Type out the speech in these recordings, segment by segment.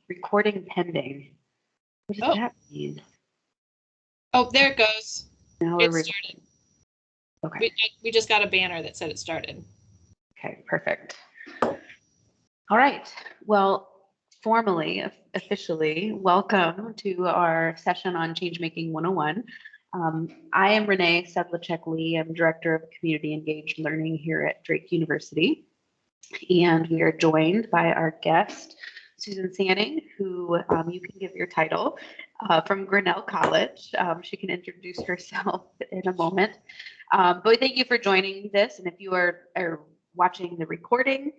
recording pending. What does that mean? Oh, there it goes. Now it started. Okay. We just got a banner that said it started. Okay, perfect. All right. Well, formally, officially, welcome to our session on Changemaking 101. I am Renee Sedlacek Lee. I'm Director of Community Engaged Learning here at Drake University. And we are joined by our guest, Susan Sanning, who you can give your title, from Grinnell College. She can introduce herself in a moment. But we thank you for joining this. And if you are watching the recording,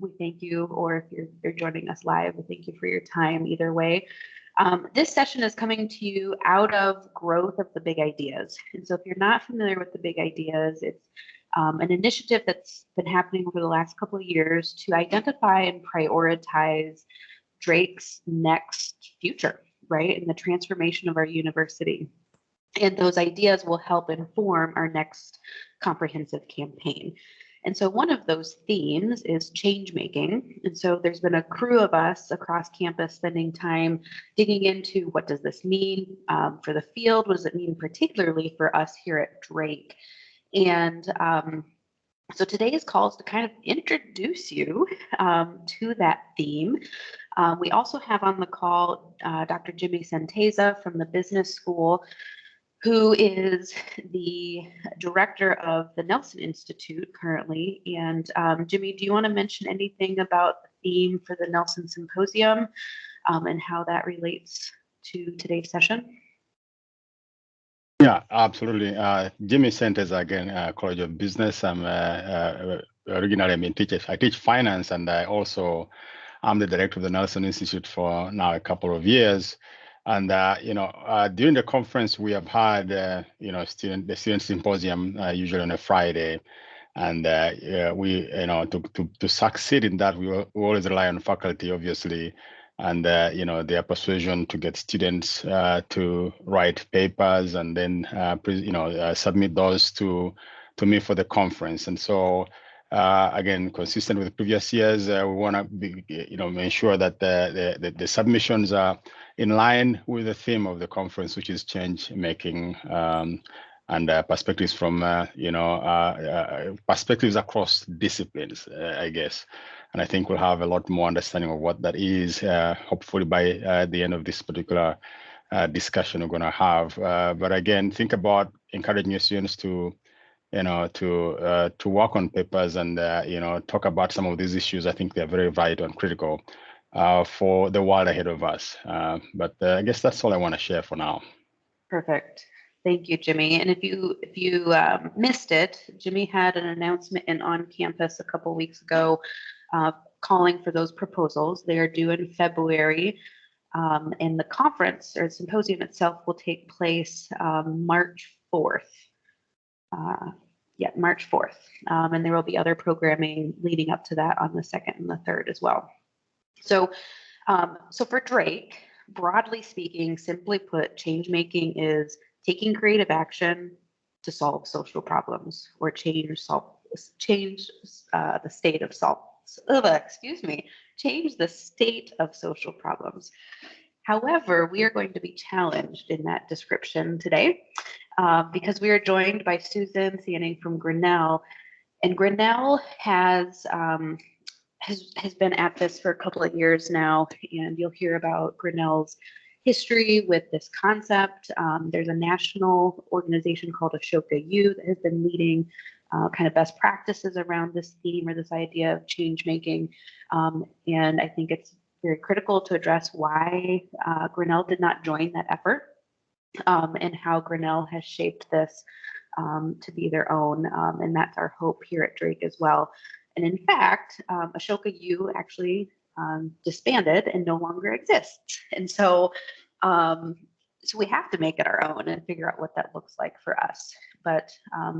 we thank you, or if you're joining us live, we thank you for your time either way. This session is coming to you out of growth of the Big Ideas. And so if you're not familiar with the Big Ideas, it's an initiative that's been happening over the last couple of years to identify and prioritize Drake's next future, right, and the transformation of our university. And those ideas will help inform our next comprehensive campaign. And so one of those themes is change making. And so there's been a crew of us across campus spending time digging into what does this mean for the field? What does it mean particularly for us here at Drake? And so today's call is to kind of introduce you to that theme. We also have on the call Dr. Jimmy Santeza from the business school, who is the director of the Nelson Institute currently. And Jimmy, do you want to mention anything about the theme for the Nelson Symposium and how that relates to today's session? Yeah, absolutely. Jimmy Santez again, College of Business. I'm originally I teach finance, and I'm the director of the Nelson Institute for now a couple of years. And during the conference, we have had the student symposium usually on a Friday, and to succeed in that, we always rely on faculty, obviously. And their persuasion to get students to write papers and then submit those to me for the conference. And so again, consistent with previous years, we want to be ensure that the submissions are in line with the theme of the conference, which is change making, and perspectives from perspectives across disciplines, I guess. And I think we'll have a lot more understanding of what that is, hopefully by the end of this particular discussion we're going to have. But again, think about encouraging your students to work on papers and talk about some of these issues. I think they're very vital and critical for the world ahead of us. But I guess that's all I want to share for now. Perfect. Thank you, Jimmy. And if you missed it, Jimmy had an announcement on campus a couple weeks ago calling for those proposals. They are due in February, and the conference or symposium itself will take place March 4th. March 4th. And there will be other programming leading up to that on the 2nd and the 3rd as well. So for Drake, broadly speaking, simply put, change making is taking creative action to solve social problems or change the state of change the state of social problems. However, we are going to be challenged in that description today because we are joined by Susan Sanning from Grinnell, and Grinnell has been at this for a couple of years now, and you'll hear about Grinnell's history with this concept. There's a national organization called Ashoka U that has been leading kind of best practices around this theme or this idea of change making. And I think it's very critical to address why Grinnell did not join that effort and how Grinnell has shaped this to be their own. And that's our hope here at Drake as well. And in fact, Ashoka U actually disbanded and no longer exists. And so we have to make it our own and figure out what that looks like for us. But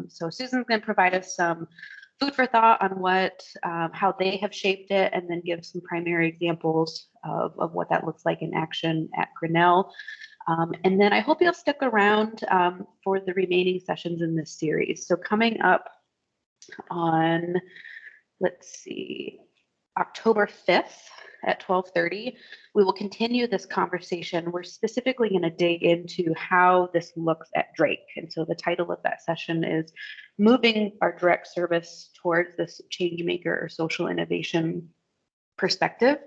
so Susan's going to provide us some food for thought on how they have shaped it, and then give some primary examples of what that looks like in action at Grinnell. And then I hope you'll stick around for the remaining sessions in this series. So coming up on, let's see, October 5th at 12:30. We will continue this conversation. We're specifically going to dig into how this looks at Drake. And so the title of that session is Moving Our Direct Service Towards this Changemaker or Social Innovation Perspective,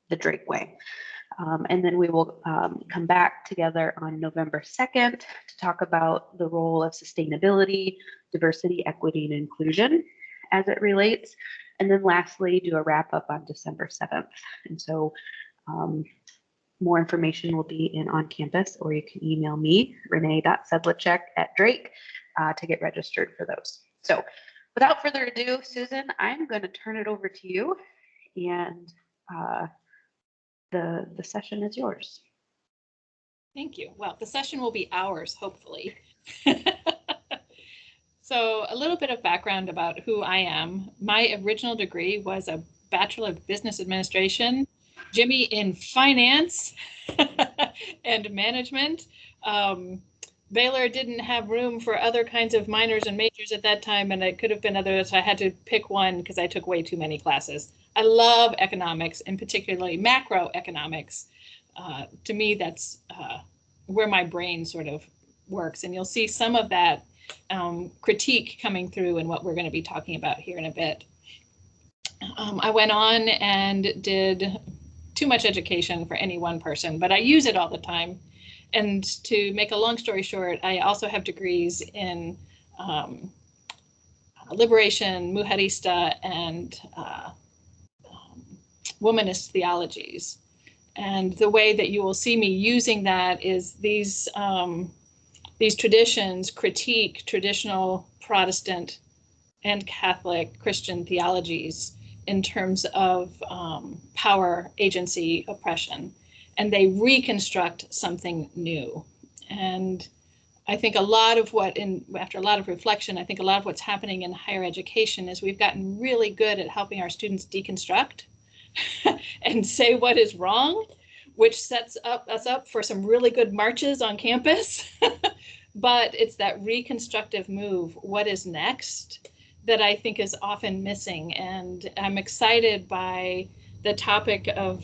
the Drake Way. And then we will come back together on November 2nd to talk about the role of sustainability, diversity, equity, and inclusion as it relates. And then lastly, do a wrap up on December 7th. And so more information will be in on campus, or you can email me, Renee.Sedlacek@Drake, to get registered for those. So without further ado, Susan, I'm going to turn it over to you, and the session is yours. Thank you. Well, the session will be ours, hopefully. So a little bit of background about who I am. My original degree was a Bachelor of Business Administration, Jimmy in finance and management. Baylor didn't have room for other kinds of minors and majors at that time, and it could have been others. So I had to pick one because I took way too many classes. I love economics, and particularly macroeconomics. To me, that's where my brain sort of works, and you'll see some of that critique coming through in what we're going to be talking about here in a bit. I went on and did too much education for any one person, but I use it all the time. And to make a long story short, I also have degrees in liberation, mujerista, and womanist theologies. And the way that you will see me using that is these traditions critique traditional Protestant and Catholic Christian theologies in terms of power, agency, oppression, and they reconstruct something new. And I think a lot of after a lot of reflection, I think a lot of what's happening in higher education is we've gotten really good at helping our students deconstruct and say what is wrong, which sets us up for some really good marches on campus. But it's that reconstructive move, what is next, that I think is often missing. And I'm excited by the topic of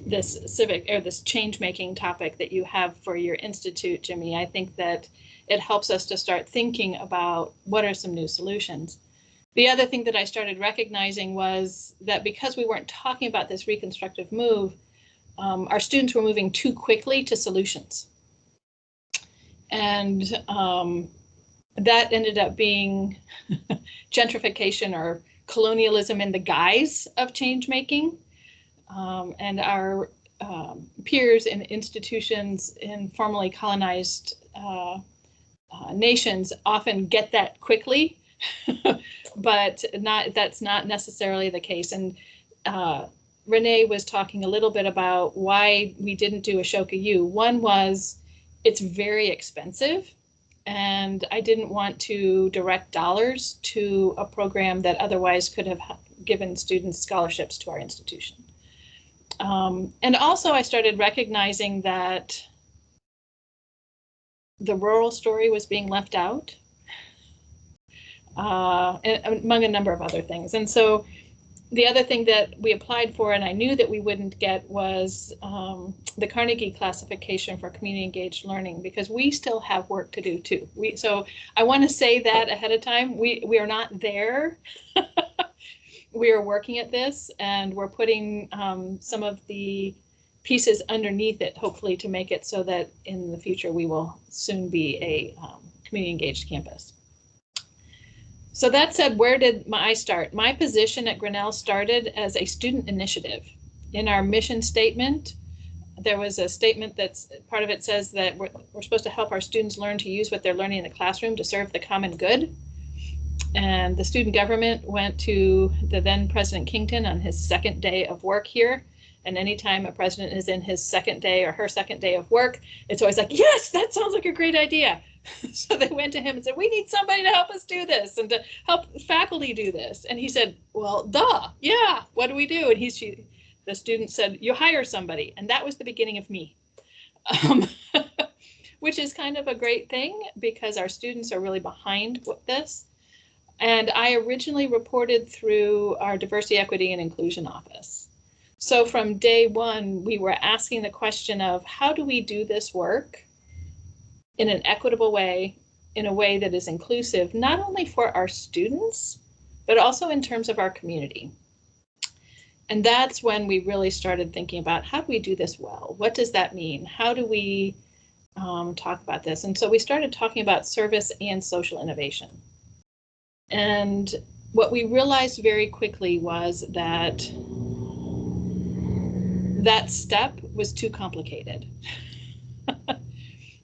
this change-making topic that you have for your institute, Jimmy. I think that it helps us to start thinking about what are some new solutions. The other thing that I started recognizing was that because we weren't talking about this reconstructive move, our students were moving too quickly to solutions. And that ended up being gentrification or colonialism in the guise of change making. And our peers in institutions in formerly colonized nations often get that quickly, but that's not necessarily the case. And Renee was talking a little bit about why we didn't do Ashoka U. One was it's very expensive, and I didn't want to direct dollars to a program that otherwise could have given students scholarships to our institution. And also I started recognizing that the rural story was being left out, among a number of other things. And so the other thing that we applied for, and I knew that we wouldn't get, was the Carnegie classification for community engaged learning, because we still have work to do too. So I want to say that ahead of time. We are not there. We are working at this, and we're putting some of the pieces underneath it, hopefully, to make it so that in the future we will soon be a community engaged campus. So that said, where did I start? My position at Grinnell started as a student initiative. In our mission statement, there was a statement that's part of it says that we're supposed to help our students learn to use what they're learning in the classroom to serve the common good. And the student government went to the then President Kington on his second day of work here. And anytime a president is in his second day or her second day of work, it's always like, yes, that sounds like a great idea. So they went to him and said, we need somebody to help us do this and to help faculty do this. And he said, well, duh, yeah, what do we do? And the student said, you hire somebody. And that was the beginning of me, which is kind of a great thing because our students are really behind this. And I originally reported through our diversity, equity, and inclusion office. So from day one, we were asking the question of how do we do this work in an equitable way, in a way that is inclusive, not only for our students, but also in terms of our community. And that's when we really started thinking about how do we do this well? What does that mean? How do we talk about this? And so we started talking about service and social innovation. And what we realized very quickly was that that step was too complicated.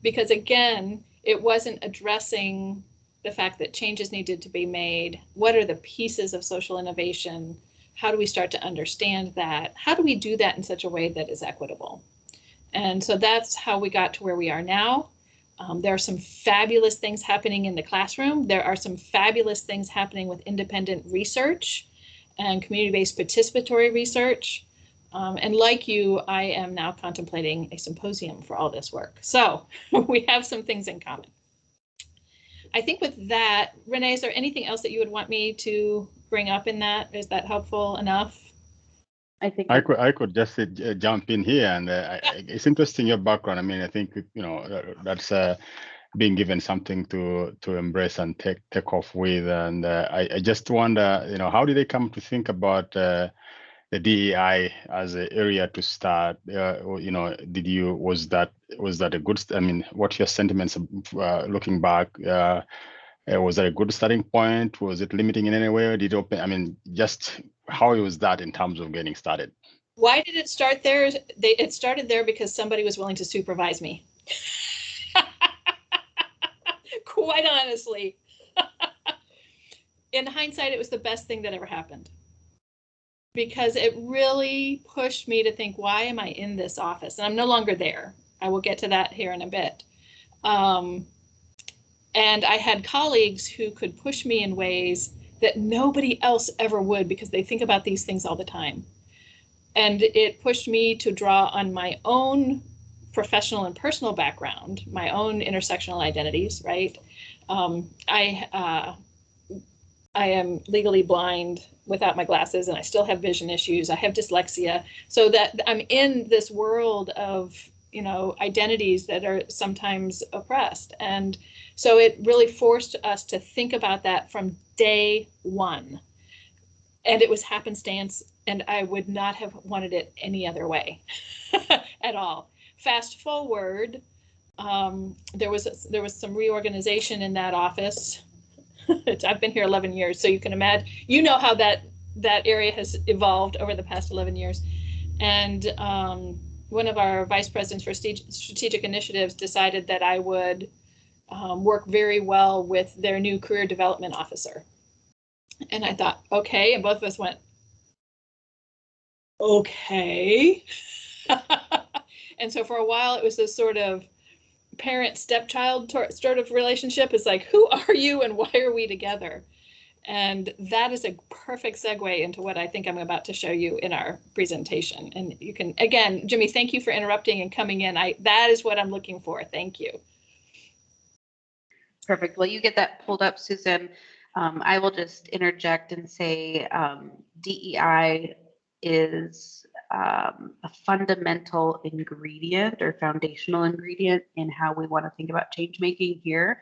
Because again, it wasn't addressing the fact that changes needed to be made. What are the pieces of social innovation? How do we start to understand that? How do we do that in such a way that is equitable? And so that's how we got to where we are now. There are some fabulous things happening in the classroom. There are some fabulous things happening with independent research and community-based participatory research. And like you, I am now contemplating a symposium for all this work. So we have some things in common. I think with that, Renee, is there anything else that you would want me to bring up in that? Is that helpful enough? I think I could just jump in here, and it's interesting your background. I mean, I think that's being given something to embrace and take off with, and I just wonder, how did they come to think about the DEI as an area to start? Was that a good? I mean, what's your sentiments looking back? Was that a good starting point? Was it limiting in any way? Did it open? I mean, just how was that in terms of getting started? Why did it start there? It started there because somebody was willing to supervise me. Quite honestly. In hindsight, it was the best thing that ever happened. Because it really pushed me to think, why am I in this office? And I'm no longer there. I will get to that here in a bit. And I had colleagues who could push me in ways that nobody else ever would, because they think about these things all the time. And it pushed me to draw on my own professional and personal background, my own intersectional identities, right? I am legally blind without my glasses, and I still have vision issues. I have dyslexia, so that I'm in this world of, identities that are sometimes oppressed. And so it really forced us to think about that from day one. And it was happenstance, and I would not have wanted it any other way at all. Fast forward, there was some reorganization in that office. I've been here 11 years, so you can imagine, how that area has evolved over the past 11 years. And one of our vice presidents for strategic initiatives decided that I would work very well with their new career development officer. And I thought, okay, and both of us went, okay. And so for a while, it was this sort of parent-stepchild sort of relationship. It's like, who are you and why are we together? And that is a perfect segue into what I think I'm about to show you in our presentation. And you can, again, Jimmy, thank you for interrupting and coming in. That is what I'm looking for. Thank you. Perfect. Well, you get that pulled up, Susan. I will just interject and say DEI is a fundamental ingredient or foundational ingredient in how we want to think about change making here.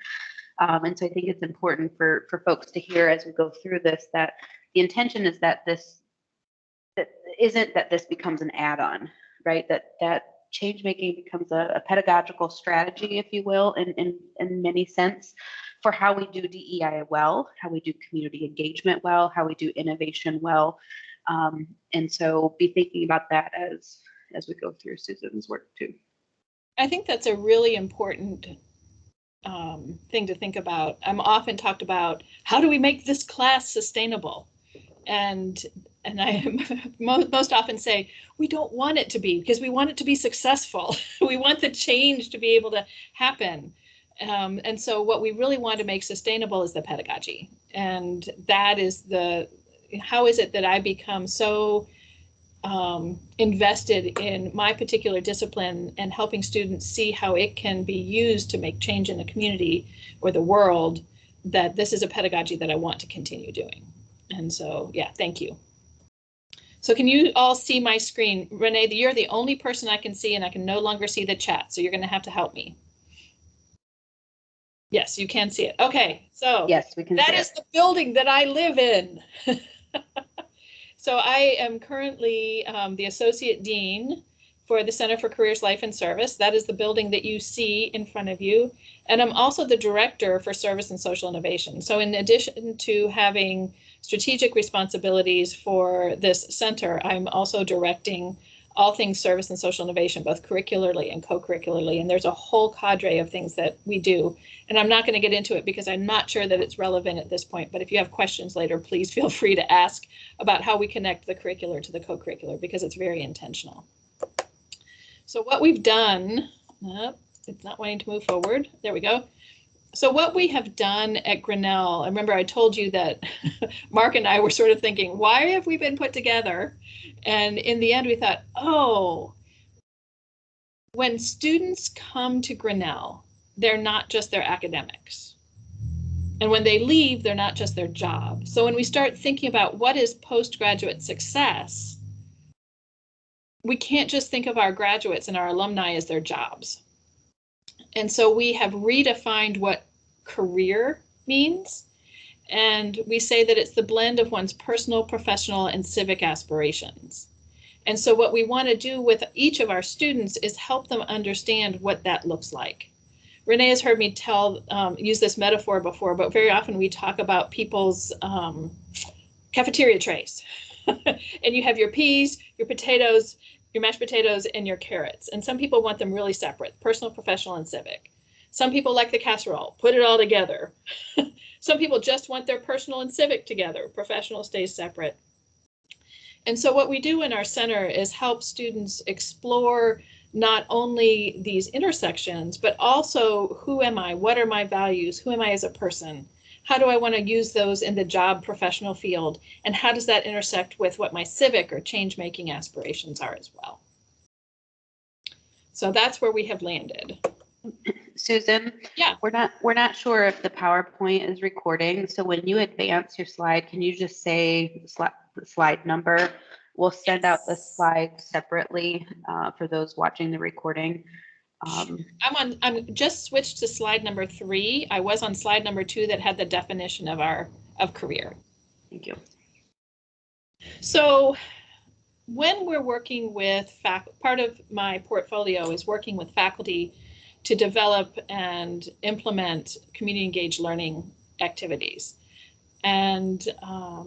And so I think it's important for folks to hear as we go through this, that the intention is that this becomes an add-on, right? That change making becomes a pedagogical strategy, if you will, in many sense, for how we do DEI well, how we do community engagement well, how we do innovation well. And so be thinking about that as we go through Susan's work too. I think that's a really important thing to think about. I'm often talked about, how do we make this class sustainable? And I most often say, we don't want it to be, because we want it to be successful. We want the change to be able to happen. And so what we really want to make sustainable is the pedagogy. And that is how is it that I become so invested in my particular discipline and helping students see how it can be used to make change in the community or the world, that this is a pedagogy that I want to continue doing. And so, yeah, thank you. So can you all see my screen? Renee, you're the only person I can see, and I can no longer see the chat, so you're going to have to help me. Yes, you can see it. Okay, so Yes, we can see that is the building that I live in. So I am currently the Associate Dean for the Center for Careers, Life, and Service. That is the building that you see in front of you. And I'm also the Director for Service and Social Innovation. So in addition to having strategic responsibilities for this center, I'm also directing all things service and social innovation, both curricularly and co-curricularly. And there's a whole cadre of things that we do. And I'm not going to get into it because I'm not sure that it's relevant at this point. But if you have questions later, please feel free to ask about how we connect the curricular to the co-curricular, because it's very intentional. So what we've done, it's not wanting to move forward. There we go. So what we have done at Grinnell, I remember I told you that Mark and I were sort of thinking, why have we been put together? And in the end, we thought, oh, when students come to Grinnell, they're not just their academics. And when they leave, they're not just their job. So when we start thinking about what is postgraduate success, we can't just think of our graduates and our alumni as their jobs. And so we have redefined what career means. And we say that it's the blend of one's personal, professional, and civic aspirations. And so what we want to do with each of our students is help them understand what that looks like. Renee has heard me use this metaphor before, but very often we talk about people's cafeteria trays. And you have your peas, your potatoes, your mashed potatoes, and your carrots. And some people want them really separate, personal, professional, and civic. Some people like the casserole, put it all together. Some people just want their personal and civic together. Professional stays separate. And so what we do in our center is help students explore not only these intersections, but also who am I? What are my values? Who am I as a person? How do I want to use those in the job professional field? And how does that intersect with what my civic or change-making aspirations are as well? So that's where we have landed. Susan, yeah, we're not sure if the PowerPoint is recording. So when you advance your slide, can you just say the slide number? We'll send out the slide separately for those watching the recording. I'm just switched to slide number 3. I was on slide number 2 that had the definition of career. Thank you. So when we're working with part of my portfolio is working with faculty to develop and implement community engaged learning activities. And a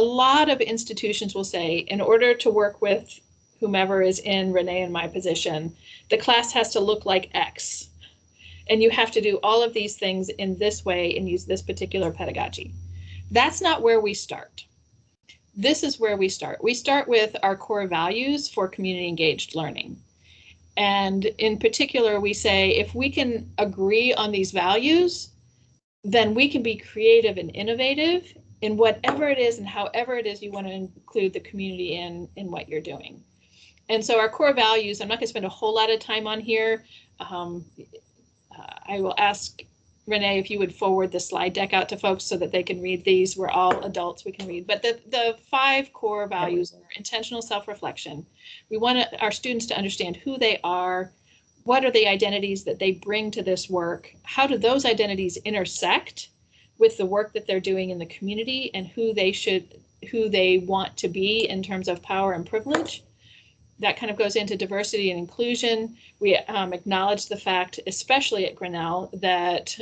lot of institutions will say, in order to work with whomever is in Renee and my position, the class has to look like X. And you have to do all of these things in this way and use this particular pedagogy. That's not where we start. This is where we start. We start with our core values for community engaged learning. And in particular, we say, if we can agree on these values, then we can be creative and innovative in whatever it is and however it is you want to include the community in what you're doing. And so our core values, I'm not going to spend a whole lot of time on here. I will ask Renee if you would forward the slide deck out to folks so that they can read these. We're all adults, we can read. But the 5 core values are intentional self-reflection. We want our students to understand who they are, what are the identities that they bring to this work, how do those identities intersect with the work that they're doing in the community, and who they want to be in terms of power and privilege. That kind of goes into diversity and inclusion. We acknowledge the fact, especially at Grinnell, that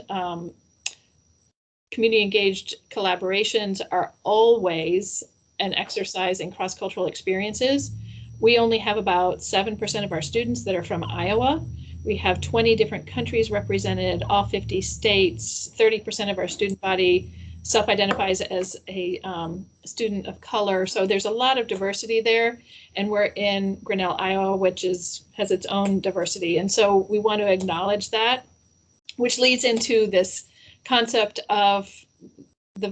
community engaged collaborations are always an exercise in cross-cultural experiences. We only have about 7% of our students that are from Iowa. We have 20 different countries represented, all 50 states. 30% of our student body self-identifies as a student of color. So there's a lot of diversity there. And we're in Grinnell, Iowa, which has its own diversity. And so we want to acknowledge that, which leads into this concept of the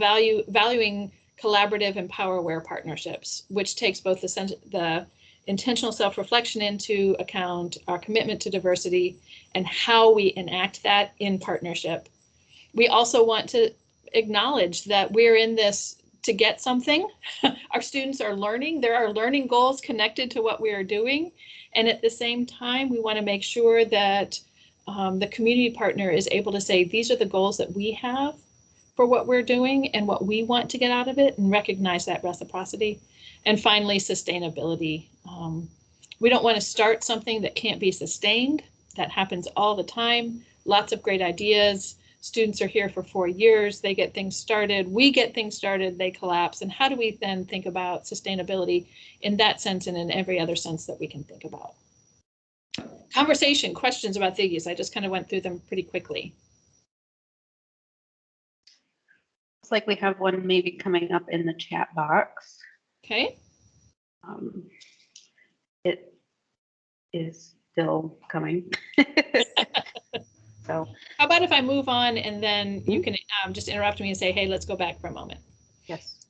valuing collaborative and power-aware partnerships, which takes both the intentional self-reflection into account, our commitment to diversity, and how we enact that in partnership. We also want to acknowledge that we're in this to get something. Our students are learning. There are learning goals connected to what we are doing. And at the same time, we want to make sure that the community partner is able to say, these are the goals that we have for what we're doing and what we want to get out of it, and recognize that reciprocity. And finally, sustainability. We don't want to start something that can't be sustained. That happens all the time. Lots of great ideas. Students are here for 4 years. They get things started. We get things started. They collapse. And how do we then think about sustainability in that sense and in every other sense that we can think about? Conversation, questions about these. I just kind of went through them pretty quickly. Looks like we have one maybe coming up in the chat box. Okay. It is still coming. So how about if I move on and then you can just interrupt me and say, hey, let's go back for a moment. Yes.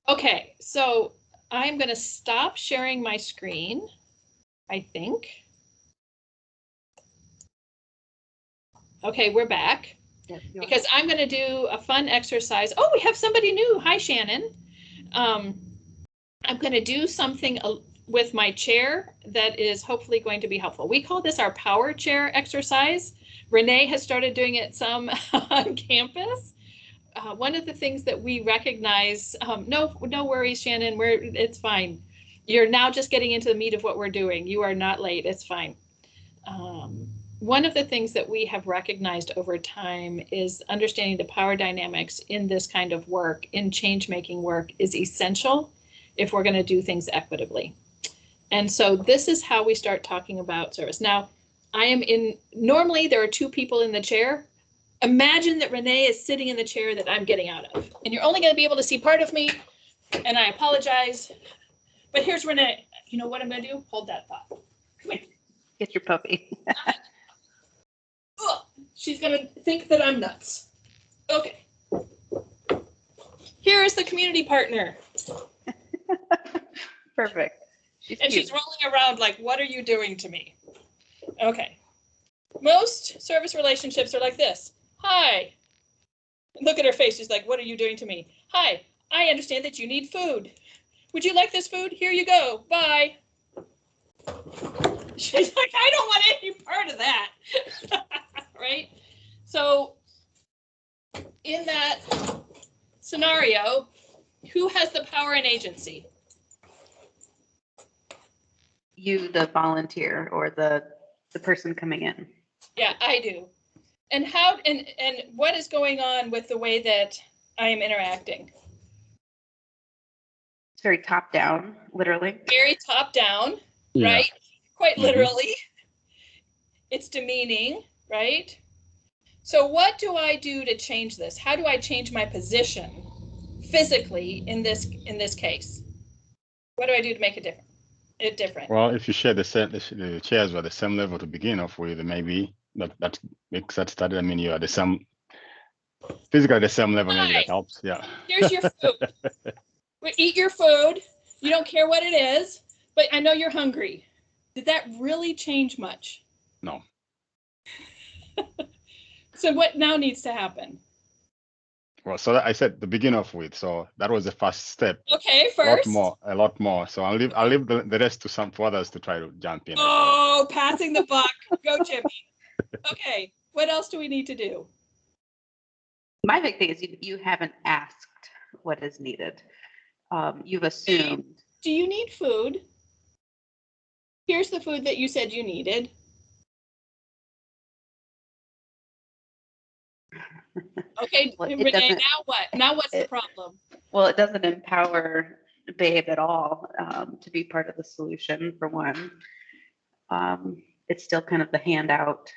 Okay, so I'm going to stop sharing my screen, I think. Okay, we're back. Yes, because I'm going to do a fun exercise. Oh, we have somebody new. Hi, Shannon. I'm going to do something with my chair that is hopefully going to be helpful. We call this our power chair exercise. Renee has started doing it some on campus. One of the things that we recognize, no worries, Shannon, it's fine. You're now just getting into the meat of what we're doing. You are not late, it's fine. One of the things that we have recognized over time is understanding the power dynamics in this kind of work, in change-making work, is essential if we're going to do things equitably. And so this is how we start talking about service. Now, normally there are 2 people in the chair. Imagine that Renee is sitting in the chair that I'm getting out of, and you're only going to be able to see part of me, and I apologize, but here's Renee. You know what I'm going to do? Hold that thought. Come here. Get your puppy. She's going to think that I'm nuts. Okay. Here is the community partner. Perfect. She's rolling around like, what are you doing to me? Okay. Most service relationships are like this. Hi. Look at her face. She's like, what are you doing to me? Hi, I understand that you need food. Would you like this food? Here you go. Bye. She's like, I don't want any part of that. Right? So in that scenario, who has the power and agency? You, the volunteer, or the person coming in. Yeah, I do. And how and what is going on with the way that I am interacting? It's very top down, literally. Very top down, Yeah. right? Quite literally. It's demeaning, right? So what do I do to change this? How do I change my position physically in this case? What do I do to make it different? Well, if you share the chairs were the same level to begin off with, maybe that makes that start. I mean, you are the same, physically the same level. Maybe that helps. Yeah. Here's your food. Eat your food. You don't care what it is, but I know you're hungry. Did that really change much? No. So what now needs to happen? Well, so I said to begin off with, so that was the first step. Okay, first. A lot more. So I'll leave the rest for others to try to jump in. Oh, passing the buck. Go, Jimmy. Okay, what else do we need to do? My big thing is you haven't asked what is needed. You've assumed. Do you need food? Here's the food that you said you needed. Okay, Well, Renee, now what? Now what's the problem? Well, it doesn't empower Babe at all to be part of the solution, for one. It's still kind of the handout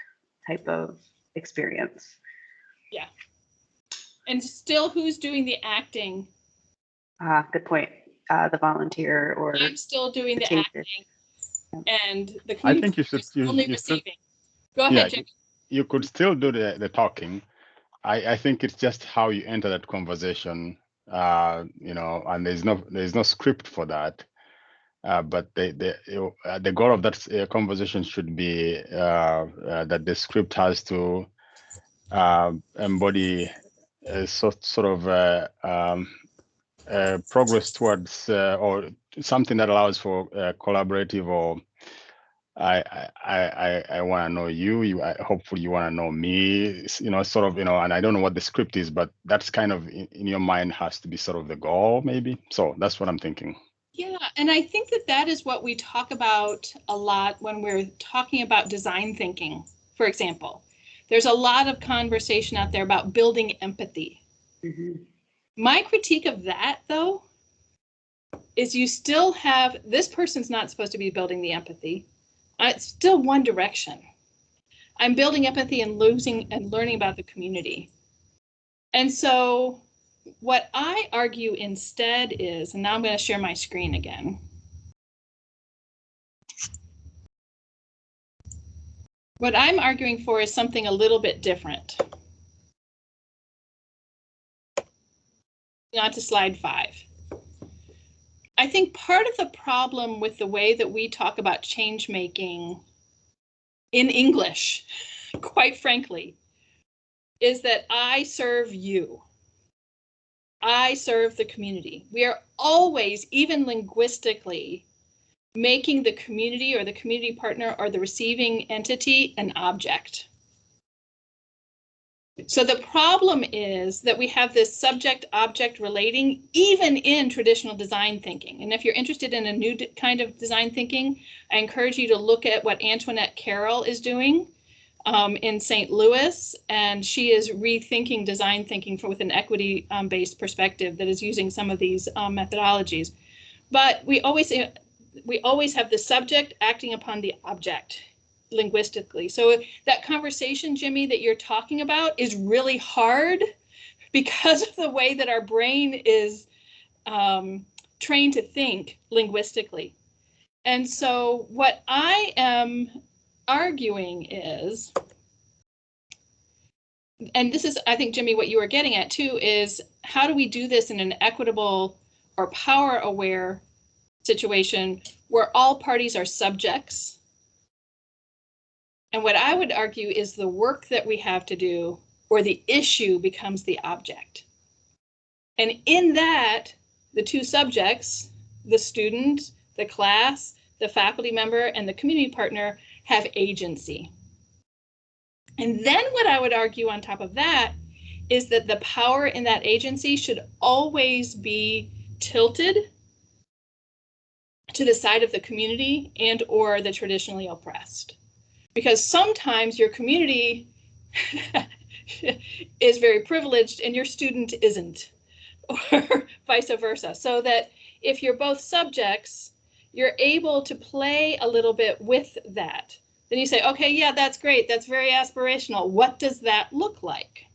type of experience. Yeah. And still, who's doing the acting? Good point. The volunteer or I'm still doing the acting, and the I think you should only receiving. Go ahead, Jimmy. You could still do the talking. I think it's just how you enter that conversation, and there's no script for that. But the goal of that conversation should be that the script has to embody a sort of progress towards or something that allows for collaborative, or I want to know you, hopefully you want to know me, sort of, and I don't know what the script is, but that's kind of in your mind has to be sort of the goal, maybe. So that's what I'm thinking. Yeah, and I think that is what we talk about a lot when we're talking about design thinking, for example. There's a lot of conversation out there about building empathy. Mm-hmm. My critique of that, though, is you still have, this person's not supposed to be building the empathy. It's still one direction. I'm building empathy and learning about the community. And so what I argue instead is, and now I'm going to share my screen again. What I'm arguing for is something a little bit different. On to slide 5. I think part of the problem with the way that we talk about change making in English, quite frankly, is that I serve you. I serve the community. We are always, even linguistically, making the community or the community partner or the receiving entity an object. So the problem is that we have this subject-object relating even in traditional design thinking. And if you're interested in a new kind of design thinking, I encourage you to look at what Antoinette Carroll is doing in St. Louis. And she is rethinking design thinking with an equity-based perspective that is using some of these methodologies. But we always have the subject acting upon the object linguistically. So that conversation, Jimmy, that you're talking about is really hard because of the way that our brain is trained to think linguistically. And so what I am arguing is, and this is, I think, Jimmy, what you were getting at too, is how do we do this in an equitable or power-aware situation where all parties are subjects? And what I would argue is the work that we have to do, or the issue, becomes the object. And in that, the two subjects, the student, the class, the faculty member, and the community partner have agency. And then what I would argue on top of that is that the power in that agency should always be tilted to the side of the community and or the traditionally oppressed. Because sometimes your community is very privileged and your student isn't, or vice versa. So that if you're both subjects, you're able to play a little bit with that. Then you say, okay, yeah, that's great. That's very aspirational. What does that look like?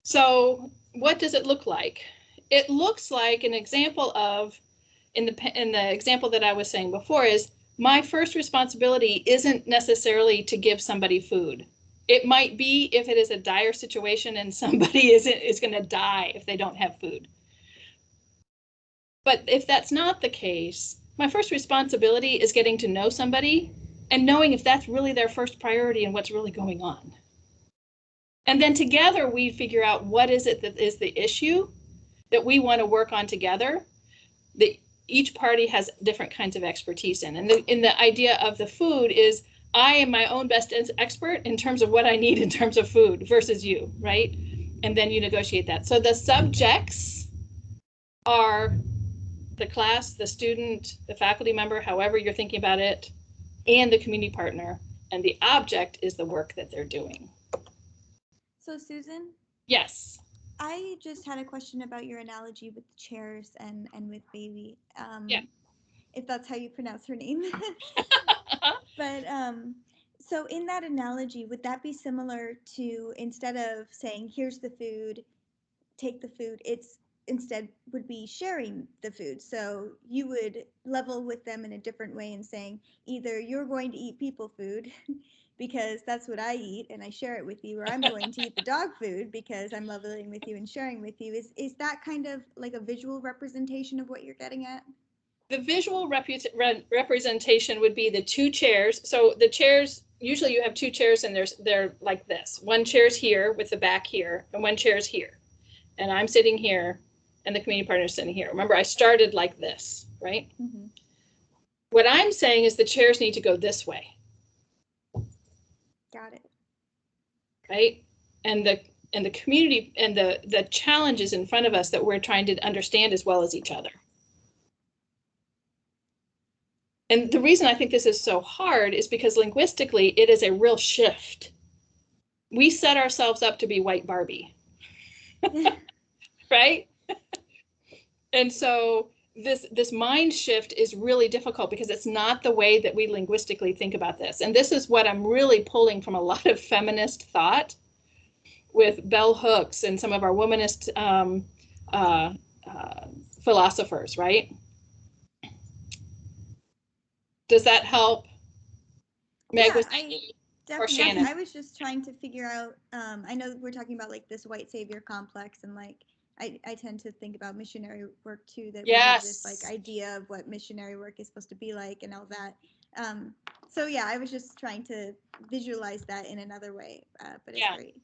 So what does it look like? It looks like an example of, in the example that I was saying before, is my first responsibility isn't necessarily to give somebody food. It might be if it is a dire situation and somebody is going to die if they don't have food. But if that's not the case, my first responsibility is getting to know somebody and knowing if that's really their first priority and what's really going on. And then together we figure out what is it that is the issue that we want to work on together. Each party has different kinds of expertise in. And the idea of the food is I am my own best expert in terms of what I need in terms of food versus you, right? And then you negotiate that. So the subjects are the class, the student, the faculty member, however you're thinking about it, and the community partner. And the object is the work that they're doing. So Susan? Yes. I just had a question about your analogy with the chairs and with Bailey. Yeah. If that's how you pronounce her name. But so in that analogy, would that be similar to, instead of saying, here's the food, take the food, it's instead would be sharing the food. So you would level with them in a different way and saying, either you're going to eat people food because that's what I eat and I share it with you, or I'm going to eat the dog food because I'm leveling with you and sharing with you. Is that kind of like a visual representation of what you're getting at? The visual representation would be the two chairs. So the chairs, usually you have two chairs and they're like this. One chair's here with the back here and one chair's here. and I'm sitting here, and the community partner is sitting here. Remember, I started like this, right? Mm-hmm. What I'm saying is the chairs need to go this way. Got it. Right? And the community and the challenges in front of us that we're trying to understand as well as each other. And the reason I think this is so hard is because linguistically, it is a real shift. We set ourselves up to be white Barbie, right? And so this mind shift is really difficult because it's not the way that we linguistically think about this. And this is what I'm really pulling from a lot of feminist thought with bell hooks and some of our womanist philosophers, right? Does that help? Meg, or Shannon? I was just trying to figure out, I know we're talking about like this white savior complex, and like I tend to think about missionary work too, that we have this like idea of what missionary work is supposed to be like and all that. So yeah, I was just trying to visualize that in another way, but it's great.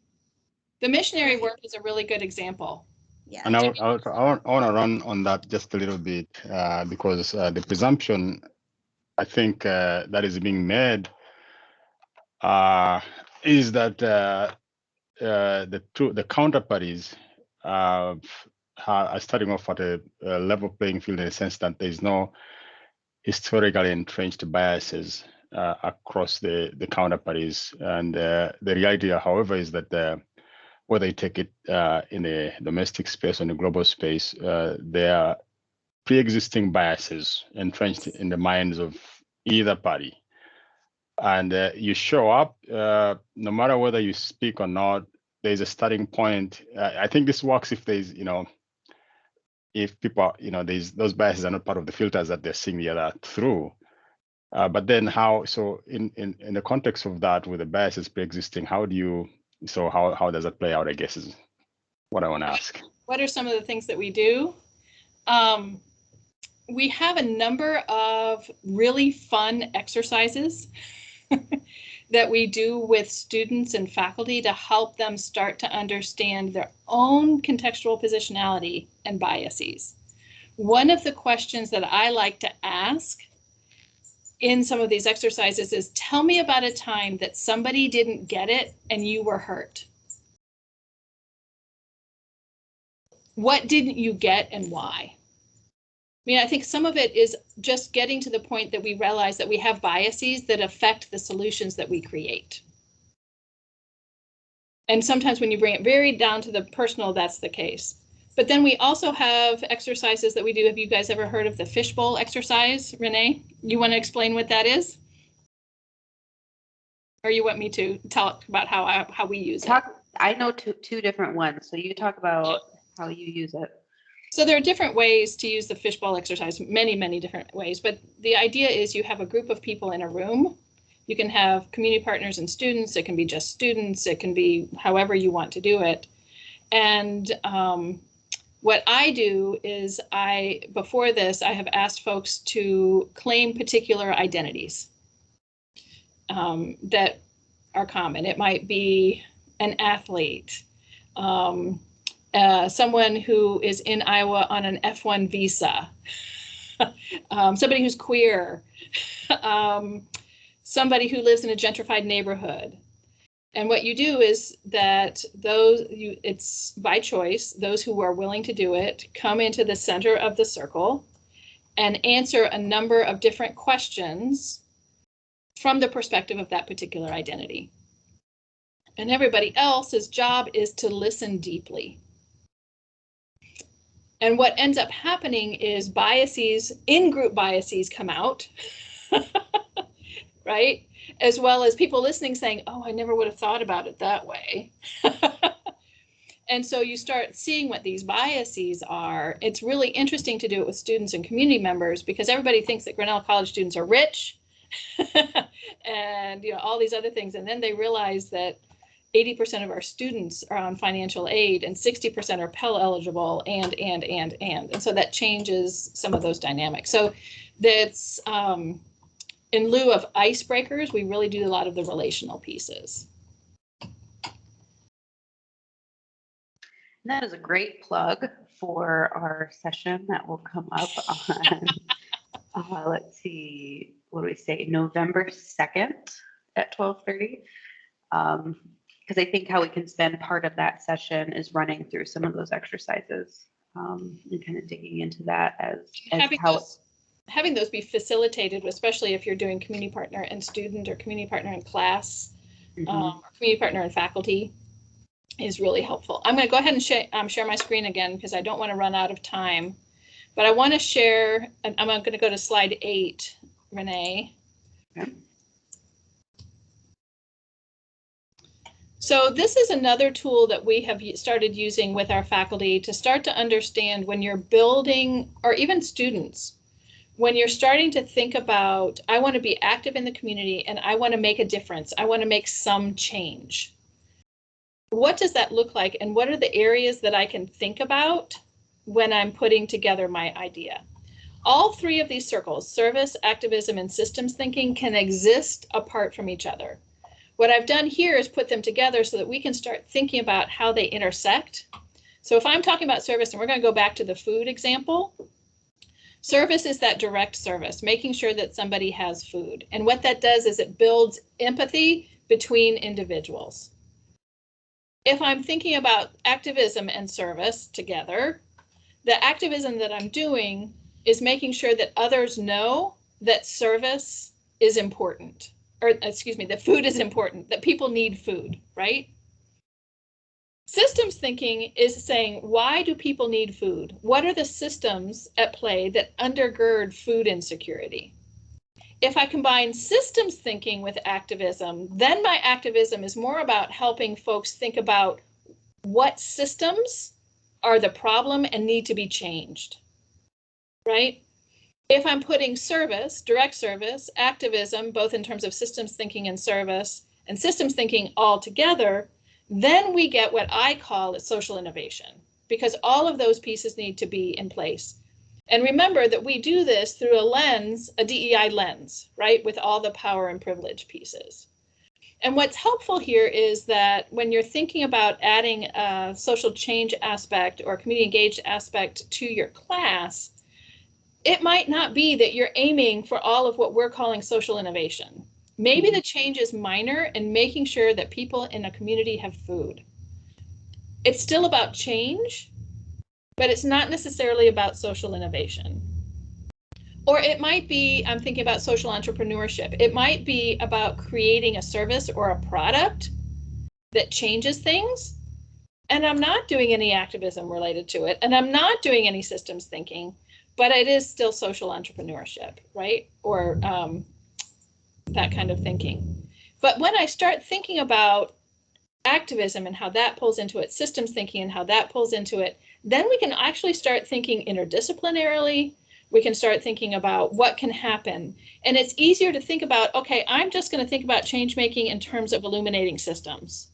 The missionary work is a really good example. Yeah. And I want to run on that just a little bit because the presumption, I think, that is being made is that the counterparties are starting off at a level playing field in the sense that there is no historically entrenched biases across the counterparties. And the reality, however, is that whether you take it in a domestic space or in a global space, there are pre-existing biases entrenched in the minds of either party. And you show up, no matter whether you speak or not, there's a starting point. I think this works if there's, if people, those biases are not part of the filters that they're seeing the other through. But then how, so in the context of that, with the biases pre-existing, how does that play out, I guess, is what I want to ask. What are some of the things that we do? We have a number of really fun exercises that we do with students and faculty to help them start to understand their own contextual positionality and biases. One of the questions that I like to ask in some of these exercises is, tell me about a time that somebody didn't get it and you were hurt. What didn't you get and why? I mean, I think some of it is just getting to the point that we realize that we have biases that affect the solutions that we create. And sometimes when you bring it very down to the personal, that's the case. But then we also have exercises that we do. Have you guys ever heard of the fishbowl exercise? Renee, you want to explain what that is? Or you want me to talk about how we use it? I know two different ones, so you talk about how you use it. So there are different ways to use the fishbowl exercise, many, many different ways. But the idea is you have a group of people in a room. You can have community partners and students. It can be just students. It can be however you want to do it. And what I do is before this, I have asked folks to claim particular identities that are common. It might be an athlete, someone who is in Iowa on an F1 visa, somebody who's queer, somebody who lives in a gentrified neighborhood. And what you do is that it's by choice, those who are willing to do it come into the center of the circle and answer a number of different questions from the perspective of that particular identity. And everybody else's job is to listen deeply. And what ends up happening is biases, in-group biases come out, right? As well as people listening saying, oh, I never would have thought about it that way. And so you start seeing what these biases are. It's really interesting to do it with students and community members because everybody thinks that Grinnell College students are rich and all these other things. And then they realize that 80% of our students are on financial aid and 60% are Pell eligible and so that changes some of those dynamics. So that's in lieu of icebreakers, we really do a lot of the relational pieces. That is a great plug for our session that will come up on, let's see, what do we say, November 2nd at 12:30. Because I think how we can spend part of that session is running through some of those exercises and kind of digging into that as how having those be facilitated, especially if you're doing community partner and student or community partner in class, or community partner and faculty, is really helpful. I'm going to go ahead and share my screen again because I don't want to run out of time. But I want to share, and I'm going to go to slide 8, Renee. Okay. So this is another tool that we have started using with our faculty to start to understand when you're building, or even students, when you're starting to think about, I want to be active in the community and I want to make a difference. I want to make some change. What does that look like? And what are the areas that I can think about when I'm putting together my idea? All 3 of these circles, service, activism, and systems thinking, can exist apart from each other. What I've done here is put them together so that we can start thinking about how they intersect. So if I'm talking about service, and we're going to go back to the food example, service is that direct service, making sure that somebody has food. And what that does is it builds empathy between individuals. If I'm thinking about activism and service together, the activism that I'm doing is making sure that others know that service is important, or excuse me, that food is important, that people need food, right? Systems thinking is saying, why do people need food? What are the systems at play that undergird food insecurity? If I combine systems thinking with activism, then my activism is more about helping folks think about what systems are the problem and need to be changed, right? If I'm putting service, direct service, activism, both in terms of systems thinking and service, and systems thinking all together, then we get what I call a social innovation, because all of those pieces need to be in place. And remember that we do this through a lens, a DEI lens, right, with all the power and privilege pieces. And what's helpful here is that when you're thinking about adding a social change aspect or community engaged aspect to your class, it might not be that you're aiming for all of what we're calling social innovation. Maybe the change is minor and making sure that people in a community have food. It's still about change, but it's not necessarily about social innovation. Or it might be, I'm thinking about social entrepreneurship. It might be about creating a service or a product that changes things. And I'm not doing any activism related to it. And I'm not doing any systems thinking, but it is still social entrepreneurship, right? Or that kind of thinking. But when I start thinking about activism and how that pulls into it, systems thinking and how that pulls into it, then we can actually start thinking interdisciplinarily. We can start thinking about what can happen. And it's easier to think about, okay, I'm just going to think about change making in terms of illuminating systems.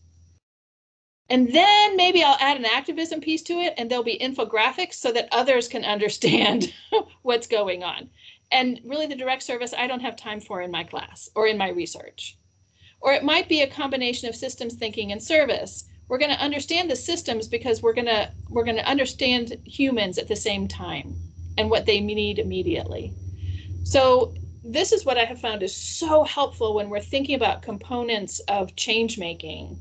And then maybe I'll add an activism piece to it, and there'll be infographics so that others can understand what's going on. And really the direct service, I don't have time for in my class or in my research. Or it might be a combination of systems thinking and service. We're going to understand the systems because we're going to understand humans at the same time and what they need immediately. So this is what I have found is so helpful when we're thinking about components of change making.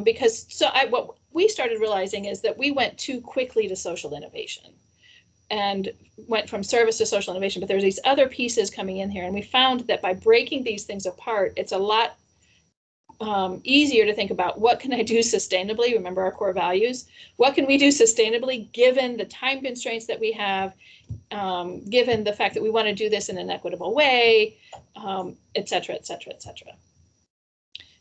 Because what we started realizing is that we went too quickly to social innovation and went from service to social innovation, but there's these other pieces coming in here. And we found that by breaking these things apart, it's a lot easier to think about what can I do sustainably, remember our core values, what can we do sustainably given the time constraints that we have, given the fact that we want to do this in an equitable way, et cetera, et cetera, et cetera.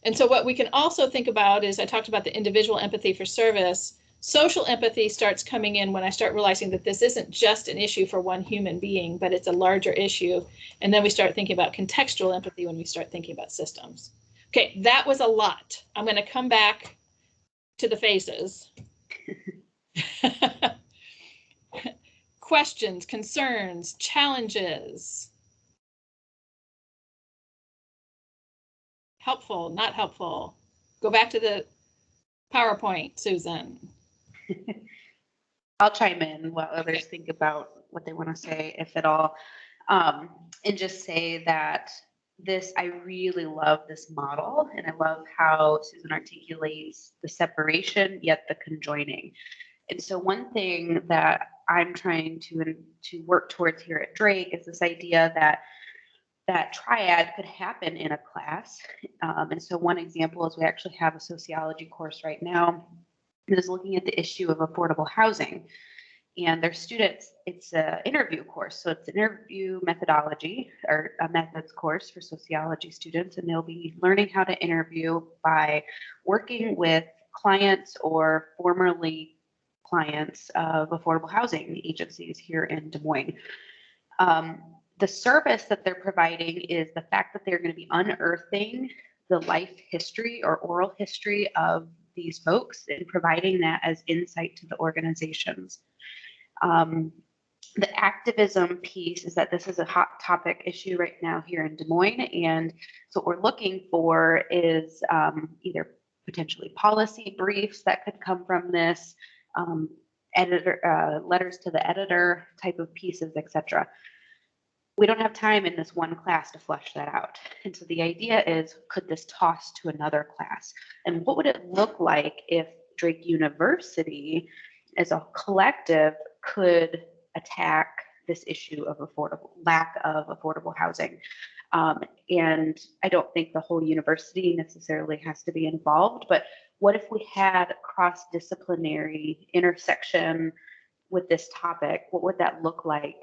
And so what we can also think about is, I talked about the individual empathy for service. Social empathy starts coming in when I start realizing that this isn't just an issue for one human being, but it's a larger issue. And then we start thinking about contextual empathy when we start thinking about systems. Okay, that was a lot. I'm going to come back to the faces. Questions, concerns, challenges. Helpful, not helpful. Go back to the PowerPoint, Susan. I'll chime in while others think about what they want to say, if at all, and just say that I really love this model, and I love how Susan articulates the separation yet the conjoining. And so one thing that I'm trying to work towards here at Drake is this idea that triad could happen in a class. And so one example is we actually have a sociology course right now that is looking at the issue of affordable housing. And their students, it's an interview course. So it's an interview methodology or a methods course for sociology students. And they'll be learning how to interview by working with clients or formerly clients of affordable housing agencies here in Des Moines. The service that they're providing is the fact that they're going to be unearthing the life history or oral history of these folks and providing that as insight to the organizations. The activism piece is that this is a hot topic issue right now here in Des Moines. And so what we're looking for is either potentially policy briefs that could come from this, letters to the editor type of pieces, etc. We don't have time in this one class to flesh that out. And so the idea is, could this toss to another class? And what would it look like if Drake University as a collective could attack this issue of lack of affordable housing? And I don't think the whole university necessarily has to be involved, but what if we had cross-disciplinary intersection with this topic? What would that look like?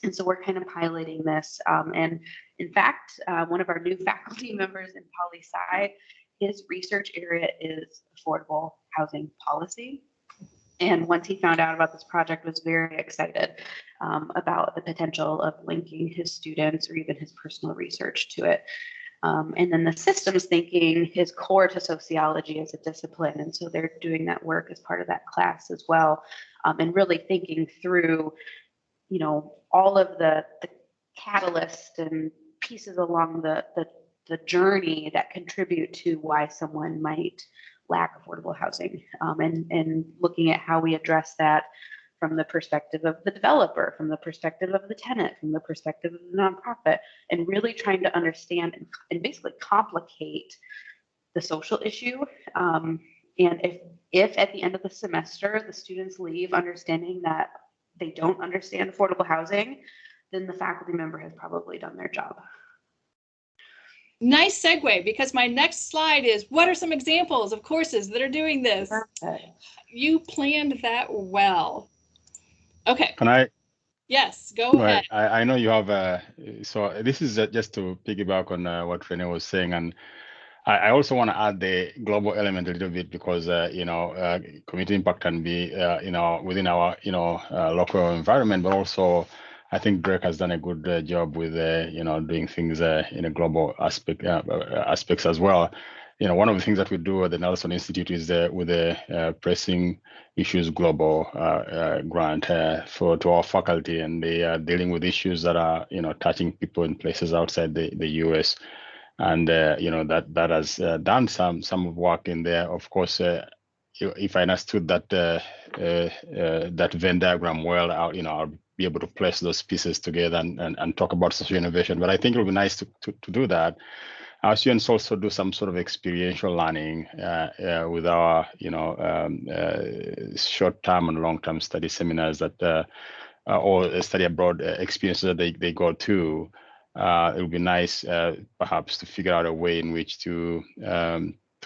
And so we're kind of piloting this. And in fact, one of our new faculty members in poli-sci, his research area is affordable housing policy. And once he found out about this project, was very excited about the potential of linking his students or even his personal research to it. And then the systems thinking is core to sociology as a discipline. And so they're doing that work as part of that class as well. And really thinking through, all of the catalysts and pieces along the journey that contribute to why someone might lack affordable housing, and looking at how we address that from the perspective of the developer, from the perspective of the tenant, from the perspective of the nonprofit, and really trying to understand and basically complicate the social issue. And if at the end of the semester the students leave understanding that they don't understand affordable housing, then the faculty member has probably done their job. Nice segue, because my next slide is, what are some examples of courses that are doing this? Perfect. You planned that well. Okay. Can I? Yes, go ahead. I know you have so this is just to piggyback on what Renee was saying, and I also want to add the global element a little bit, because community impact can be within our local environment, but also I think Drake has done a good job with doing things in a global aspects as well. One of the things that we do at the Nelson Institute is with the Pressing Issues Global grant to our faculty, and they are dealing with issues that are touching people in places outside the U.S. And that has done some work in there. Of course, if I understood that that Venn diagram well, I'll be able to place those pieces together and talk about social innovation. But I think it would be nice to do that. Our students also do some sort of experiential learning with our short-term and long-term study seminars that or study abroad experiences that they go to. It would be nice perhaps to figure out a way in which to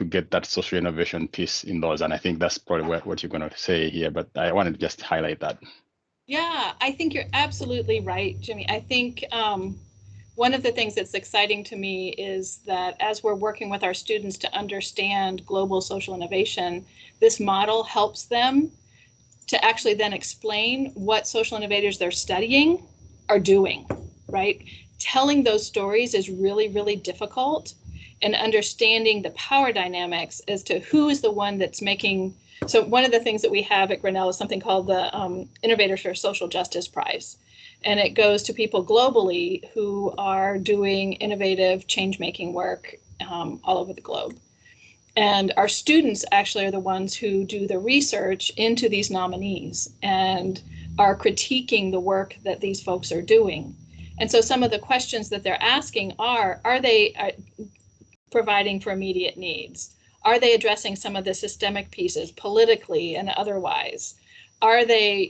get that social innovation piece in those. And I think that's probably what you're going to say here, but I wanted to just highlight that. Yeah, I think you're absolutely right, Jimmy. I think one of the things that's exciting to me is that as we're working with our students to understand global social innovation, this model helps them to actually then explain what social innovators they're studying are doing, right? Telling those stories is really, really difficult, and understanding the power dynamics as to who is the one that's making. So one of the things that we have at Grinnell is something called the Innovators for Social Justice Prize. And it goes to people globally who are doing innovative change-making work all over the globe. And our students actually are the ones who do the research into these nominees and are critiquing the work that these folks are doing. And so some of the questions that they're asking are they providing for immediate needs? Are they addressing some of the systemic pieces politically and otherwise? Are they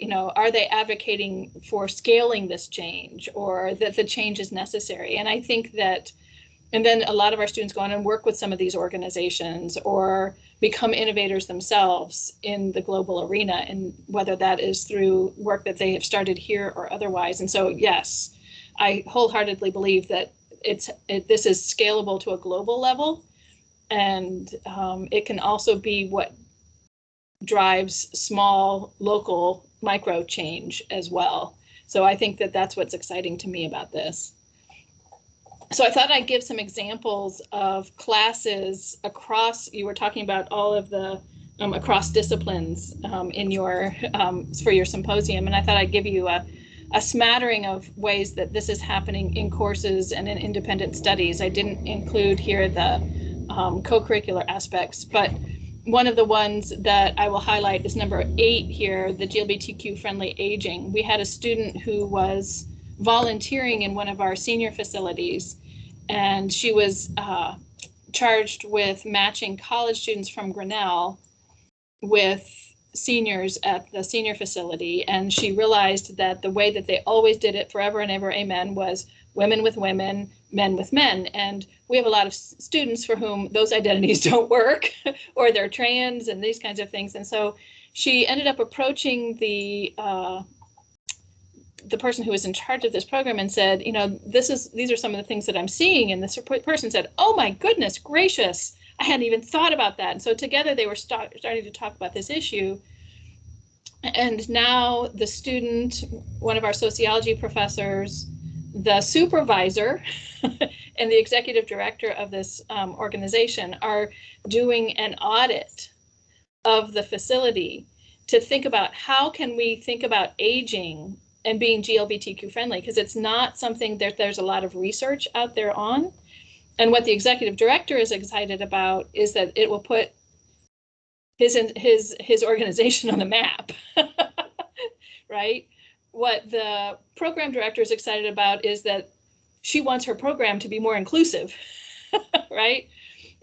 advocating for scaling this change, or that the change is necessary? And I think that, and then a lot of our students go on and work with some of these organizations or become innovators themselves in the global arena, and whether that is through work that they have started here or otherwise. And so, yes, I wholeheartedly believe that this is scalable to a global level, and it can also be what drives small local micro change as well. So I think that that's what's exciting to me about this. So I thought I'd give some examples of classes across, you were talking about all of the across disciplines in your for your symposium, and I thought I'd give you a smattering of ways that this is happening in courses and in independent studies. I didn't include here the co-curricular aspects, but one of the ones that I will highlight is number 8 here, the GLBTQ friendly aging. We had a student who was volunteering in one of our senior facilities, and she was charged with matching college students from Grinnell with seniors at the senior facility. And she realized that the way that they always did it forever and ever, amen, was women with women, men with men. And we have a lot of students for whom those identities don't work, or they're trans and these kinds of things. And so she ended up approaching the person who was in charge of this program and said, you know, these are some of the things that I'm seeing. And this person said, oh my goodness gracious, I hadn't even thought about that. And so together they were starting to talk about this issue. And now the student, one of our sociology professors, the supervisor, and the executive director of this organization are doing an audit of the facility to think about how can we think about aging and being GLBTQ friendly, because it's not something that there's a lot of research out there on. And what the executive director is excited about is that it will put his organization on the map, right? What the program director is excited about is that she wants her program to be more inclusive, right?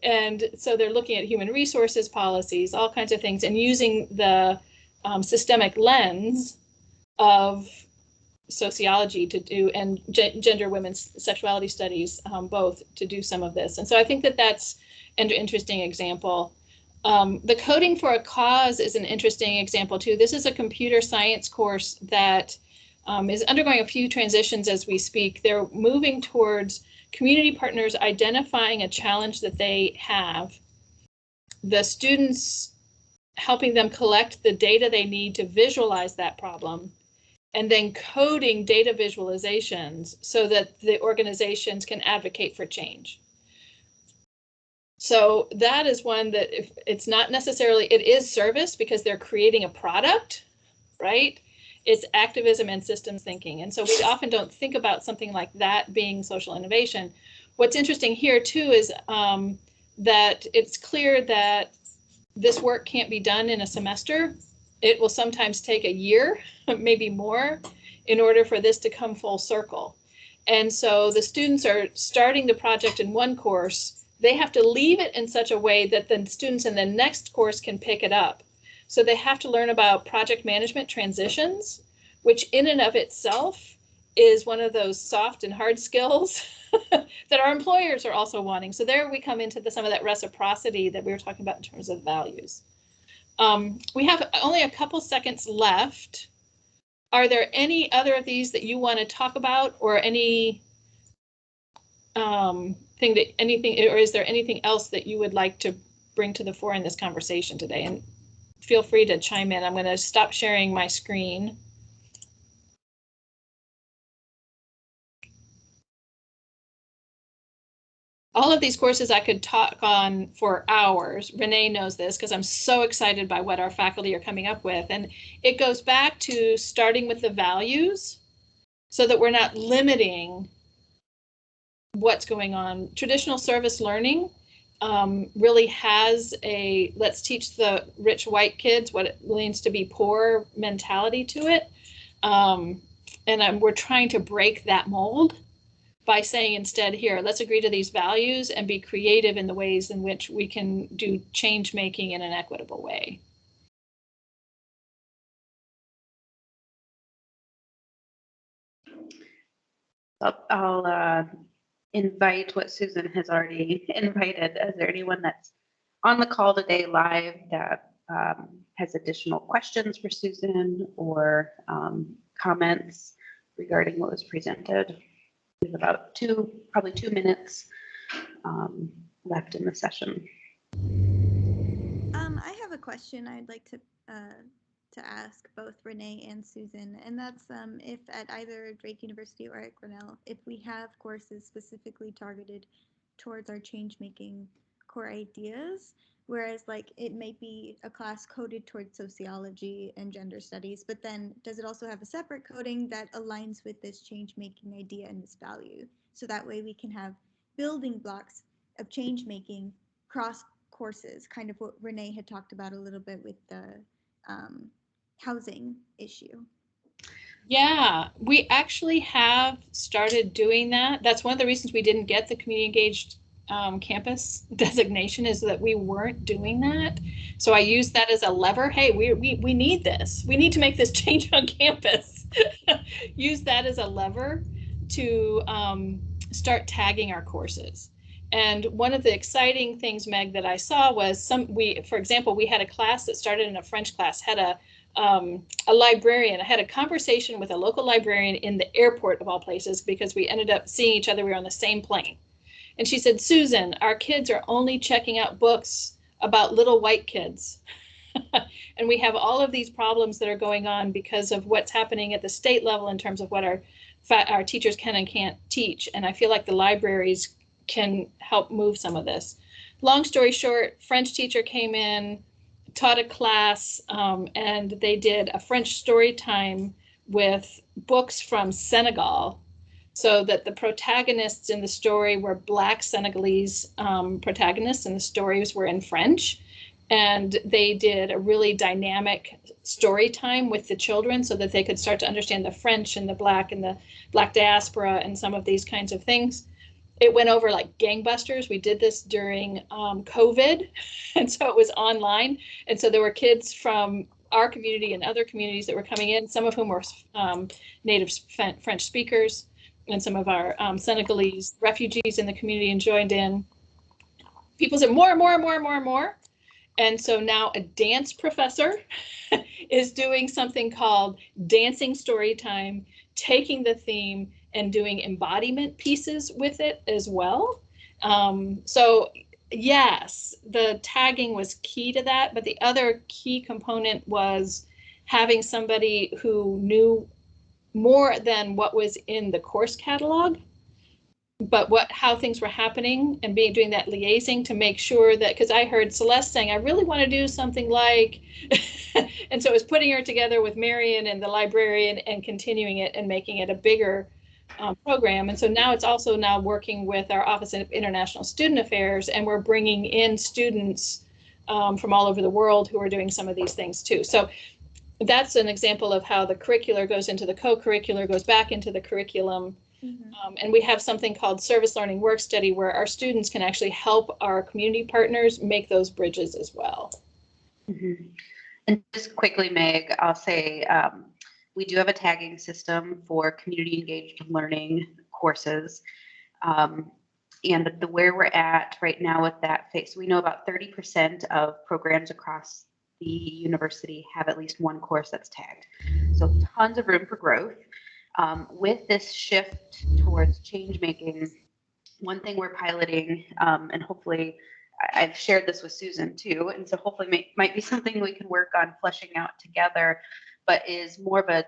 And so they're looking at human resources policies, all kinds of things, and using the systemic lens of sociology to do, and gender, women's sexuality studies, both, to do some of this. And so I think that that's an interesting example. The Coding for a Cause is an interesting example too. This is a computer science course that is undergoing a few transitions as we speak. They're moving towards community partners identifying a challenge that they have, the students helping them collect the data they need to visualize that problem, and then coding data visualizations so that the organizations can advocate for change. So that is one that, if it's not necessarily, it is service because they're creating a product, right? It's activism and systems thinking. And so we often don't think about something like that being social innovation. What's interesting here too is that it's clear that this work can't be done in a semester. It will sometimes take a year, maybe more, in order for this to come full circle. And so the students are starting the project in one course. They have to leave it in such a way that the students in the next course can pick it up. So they have to learn about project management transitions, which in and of itself is one of those soft and hard skills that our employers are also wanting. So there we come into some of that reciprocity that we were talking about in terms of values. We have only a couple seconds left. Are there any other of these that you want to talk about, or any or is there anything else that you would like to bring to the fore in this conversation today? And feel free to chime in. I'm going to stop sharing my screen. All of these courses I could talk on for hours. Renee knows this because I'm so excited by what our faculty are coming up with. And it goes back to starting with the values so that we're not limiting what's going on. Traditional service learning really has a let's teach the rich white kids what it means to be poor mentality to it. And we're trying to break that mold by saying instead, here, let's agree to these values and be creative in the ways in which we can do change making in an equitable way. I'll invite what Susan has already invited. Is there anyone that's on the call today live that has additional questions for Susan or comments regarding what was presented? We have about probably 2 minutes left in the session. I have a question I'd like to ask both Renee and Susan, and that's if at either Drake University or at Grinnell, if we have courses specifically targeted towards our change-making core ideas, whereas like it may be a class coded towards sociology and gender studies, but then does it also have a separate coding that aligns with this change-making idea and this value? So that way we can have building blocks of change-making cross courses, kind of what Renee had talked about a little bit with the housing issue. Yeah, we actually have started doing that. That's one of the reasons we didn't get the community engaged campus designation, is that we weren't doing that. So I used that as a lever. Hey, we need this. We need to make this change on campus. Use that as a lever to start tagging our courses. And one of the exciting things, Meg, that I saw was for example, we had a class that started in a French class, had a librarian. I had a conversation with a local librarian in the airport of all places, because we ended up seeing each other. We were on the same plane. And she said, Susan, our kids are only checking out books about little white kids. And we have all of these problems that are going on because of what's happening at the state level in terms of what our teachers can and can't teach. And I feel like the libraries can help move some of this. Long story short, French teacher came in, taught a class, and they did a French story time with books from Senegal, so that the protagonists in the story were Black Senegalese protagonists, and the stories were in French. And they did a really dynamic story time with the children so that they could start to understand the French and the Black diaspora and some of these kinds of things. It went over like gangbusters. We did this during COVID, and so it was online. And so there were kids from our community and other communities that were coming in, some of whom were native French speakers, and some of our Senegalese refugees in the community and joined in. People said more and more and more and more and more. And so now a dance professor is doing something called dancing story time, taking the theme and doing embodiment pieces with it as well. So yes, the tagging was key to that, but the other key component was having somebody who knew more than what was in the course catalog, but how things were happening, and doing that liaising to make sure that, because I heard Celeste saying, I really want to do something like, and so it was putting her together with Marion and the librarian and continuing it and making it a bigger program. And so now it's also now working with our Office of International Student Affairs, and we're bringing in students from all over the world who are doing some of these things too. So that's an example of how the curricular goes into the co-curricular, goes back into the curriculum. Mm-hmm. And we have something called Service Learning Work Study, where our students can actually help our community partners make those bridges as well. Mm-hmm. And just quickly, Meg, I'll say we do have a tagging system for community engaged learning courses. And where we're at right now with that phase, we know about 30% of programs across the university have at least one course that's tagged. So tons of room for growth. With this shift towards change making, one thing we're piloting, and hopefully I've shared this with Susan too, and so hopefully might be something we can work on fleshing out together, but is more of a,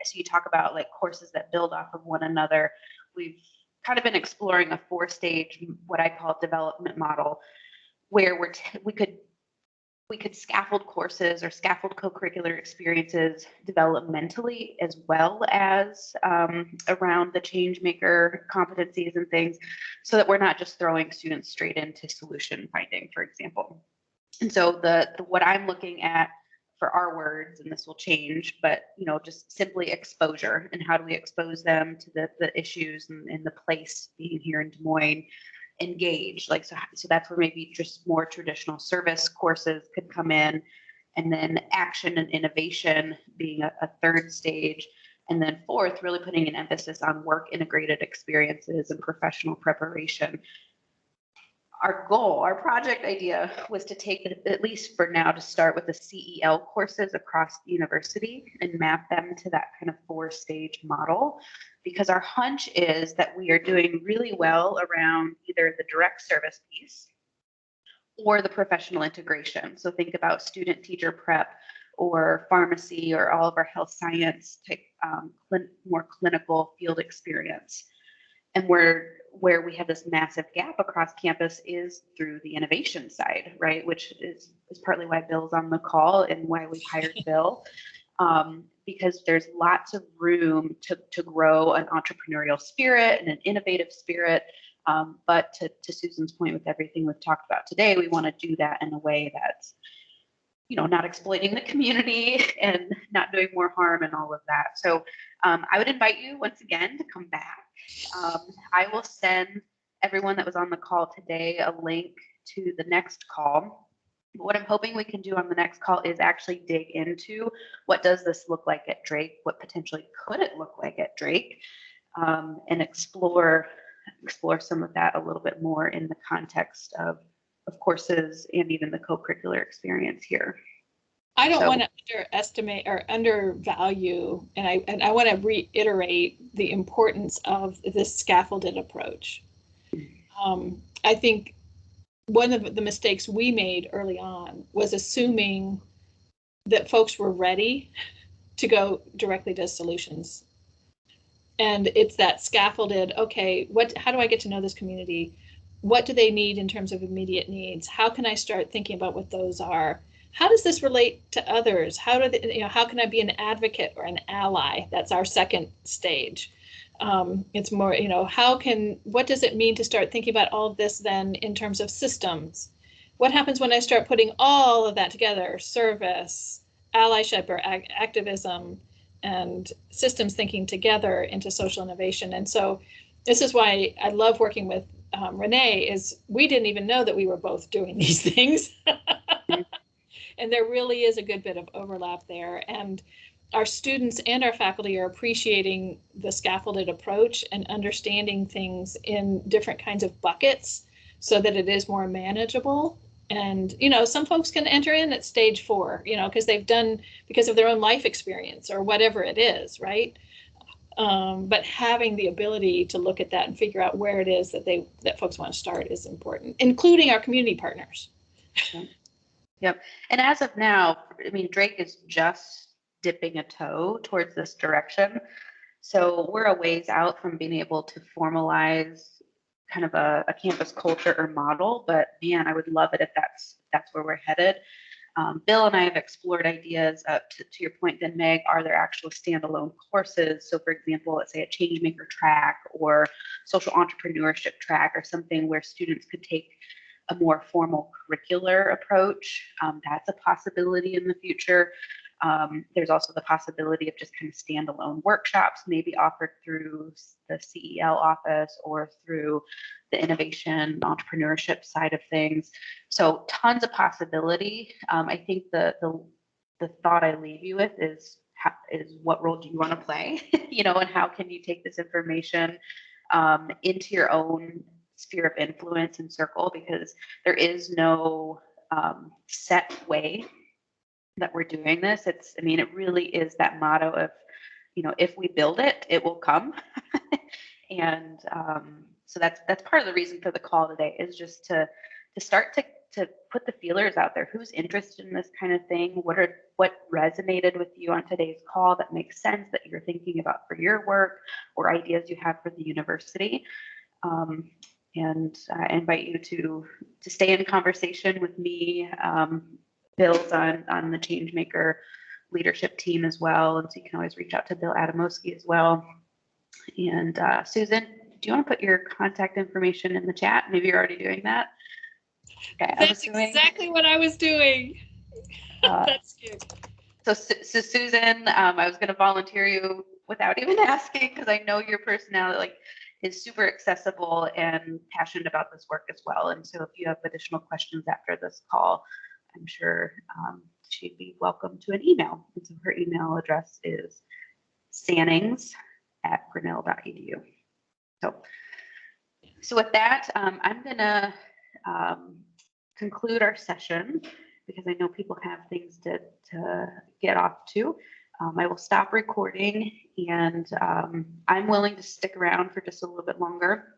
so you talk about like courses that build off of one another. We've kind of been exploring a 4-stage, what I call development model, where we could we could scaffold courses or scaffold co-curricular experiences developmentally as well as around the Changemaker competencies and things, so that we're not just throwing students straight into solution finding, for example. And so the what I'm looking at for our words, and this will change, but just simply exposure, and how do we expose them to the issues and the place being here in Des Moines, engage, like, so that's where maybe just more traditional service courses could come in, and then action and innovation being a third stage, and then fourth, really putting an emphasis on work integrated experiences and professional preparation. Our goal, our project idea, was to take, at least for now, to start with the CEL courses across the university and map them to that kind of 4-stage model, because our hunch is that we are doing really well around either the direct service piece or the professional integration. So think about student teacher prep or pharmacy or all of our health science type, more clinical field experience. And where we have this massive gap across campus is through the innovation side, right? Which is partly why Bill's on the call and why we hired Bill, because there's lots of room to grow an entrepreneurial spirit and an innovative spirit. But to Susan's point, with everything we've talked about today, we want to do that in a way that's, not exploiting the community and not doing more harm and all of that. So I would invite you once again to come back. I will send everyone that was on the call today a link to the next call. But what I'm hoping we can do on the next call is actually dig into what does this look like at Drake, what potentially could it look like at Drake, and explore some of that a little bit more in the context of courses and even the co-curricular experience here. I don't want to underestimate or undervalue, and I want to reiterate the importance of this scaffolded approach. I think one of the mistakes we made early on was assuming that folks were ready to go directly to solutions. And it's that scaffolded, okay, how do I get to know this community? What do they need in terms of immediate needs? How can I start thinking about what those are? How does this relate to others? How can I be an advocate or an ally? That's our second stage. It's more, what does it mean to start thinking about all of this then in terms of systems? What happens when I start putting all of that together, service, allyship or activism, and systems thinking together into social innovation? And so this is why I love working with Renee, is we didn't even know that we were both doing these things. And there really is a good bit of overlap there. And our students and our faculty are appreciating the scaffolded approach and understanding things in different kinds of buckets so that it is more manageable. And, some folks can enter in at stage 4, because of their own life experience or whatever it is, right? But having the ability to look at that and figure out where it is that folks want to start is important, including our community partners. Yep. And as of now, Drake is just dipping a toe towards this direction. So we're a ways out from being able to formalize kind of a campus culture or model. But man, I would love it if that's where we're headed. Bill and I have explored ideas to your point then, Meg, are there actual standalone courses? So for example, let's say a Changemaker track or social entrepreneurship track or something where students could take a more formal curricular approach. That's a possibility in the future. There's also the possibility of just kind of standalone workshops, maybe offered through the CEL office or through the innovation entrepreneurship side of things. So tons of possibility. I think the thought I leave you with is what role do you want to play? And how can you take this information into your own sphere of influence and circle, because there is no set way that we're doing this. It really is that motto of, if we build it, it will come. And so that's part of the reason for the call today, is just to start to put the feelers out there. Who's interested in this kind of thing? What resonated with you on today's call that makes sense that you're thinking about for your work, or ideas you have for the university? And I invite you to stay in conversation with me Bill's on the Changemaker leadership team as well. And so you can always reach out to Bill Adamowski as well. And Susan, do you want to put your contact information in the chat? Maybe you're already doing that. Okay, That's exactly what I was doing. That's cute. So Susan, I was going to volunteer you without even asking, because I know your personality is super accessible and passionate about this work as well. And so if you have additional questions after this call, I'm sure she'd be welcome to an email. And so her email address is sannings@grinnell.edu. So with that, I'm going to conclude our session, because I know people have things to get off to. I will stop recording, and I'm willing to stick around for just a little bit longer